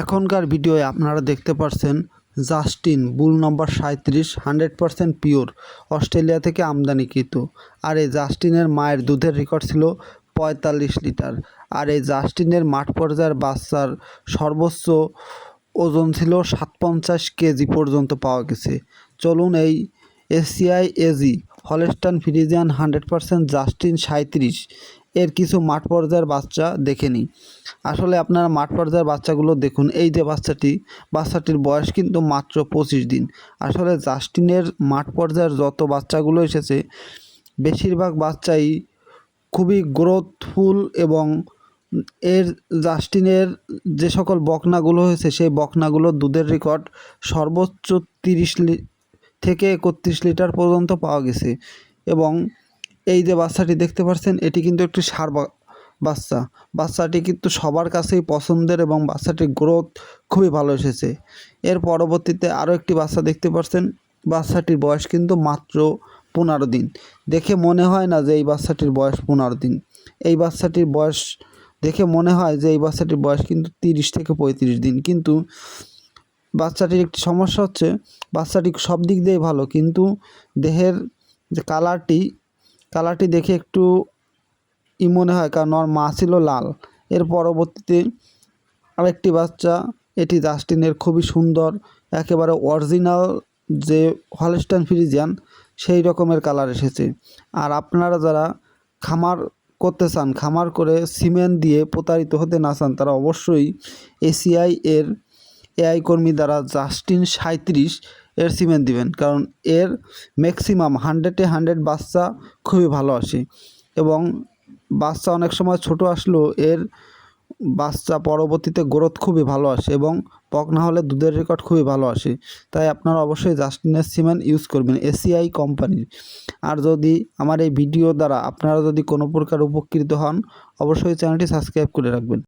এখনকার ভিডিওয়ে আপনারা দেখতে পাচ্ছেন জাস্টিন বুল নম্বর 37 100% পিওর অস্ট্রেলিয়া থেকে আমদানিকৃত। আর এই জাস্টিনের মায়ের দুধের রেকর্ড ছিল 45 লিটার। আর এই জাস্টিনের মাঠ পর্যায়ের বাচ্চার সর্বোচ্চ ওজন ছিল 57 কেজি পর্যন্ত পাওয়া গেছে। চলুন এই ACI AG Holstein Friesian 100% Justin 37 এর কিছু মাঠ পর্যায়ের বাচ্চা দেখে নিই। আসলে আপনারা মাঠ পর্যায়ের বাচ্চাগুলো দেখুন। এই যে বাচ্চাটির বয়স কিন্তু মাত্র 25 দিন। আসলে জাস্টিনের মাঠ পর্যায়ের যত বাচ্চাগুলো এসেছে বেশিরভাগ বাচ্চাই খুবই গ্রোথফুল এবং এর জাস্টিনের যে সকল বকনাগুলো হয়েছে সেই বকনাগুলোর দুধের রেকর্ড সর্বোচ্চ 30 থেকে 31 লিটার পর্যন্ত পাওয়া গেছে। এবং এই যে বাচ্চাটি দেখতে পাচ্ছেন এটি কিন্তু একটি ষাঁড় বাচ্চাটি কিন্তু সবার কাছেই পছন্দের এবং বাচ্চাটির গ্রোথ খুবই ভালো এসেছে। এর পরবর্তীতে আরও একটি বাচ্চা দেখতে পাচ্ছেন, বাচ্চাটির বয়স কিন্তু মাত্র 15 দিন। দেখে মনে হয় না যে এই বাচ্চাটির বয়স 15 দিন। এই বাচ্চাটির বয়স দেখে মনে হয় যে এই বাচ্চাটির বয়স কিন্তু 30 থেকে 35 দিন। কিন্তু বাচ্চাটির একটি সমস্যা হচ্ছে বাচ্চাটি সব দিক দিয়েই ভালো, কিন্তু দেহের যে কালারটি দেখে একটু মনে হয়, কারণ ওর মা ছিল লাল। এর পরবর্তীতে আরেকটি বাচ্চা, এটি জাস্টিনের খুবই সুন্দর, একেবারে অরিজিনাল যে হলস্টাইন ফ্রিজিয়ান সেই রকমের কালার এসেছে। আর আপনারা যারা খামার করতে চান, খামার করে সিমেন্ট দিয়ে প্রতারিত হতে না চান, তারা অবশ্যই এসিআই এর এআই কর্মী দ্বারা জাস্টিন 37 এর সিমেন্ট দিবেন, কারণ এর ম্যাক্সিমাম 100-এ 100 বাচ্চা খুবই ভালো আসে। এবং বাচ্চা অনেক সময় ছোট আসলেও এর বাচ্চা পরবর্তীতে গ্রোথ খুবই ভালো আসে এবং বকনা হলে দুধের রেকর্ড খুবই ভালো আসে। তাই আপনারা অবশ্যই জাস্টিনের সিমেন্ট ইউজ করবেন এসিআই কোম্পানির। আর যদি আমার এই ভিডিও দ্বারা আপনারা যদি কোনো প্রকার উপকৃত হন, অবশ্যই চ্যানেলটি সাবস্ক্রাইব করে রাখবেন।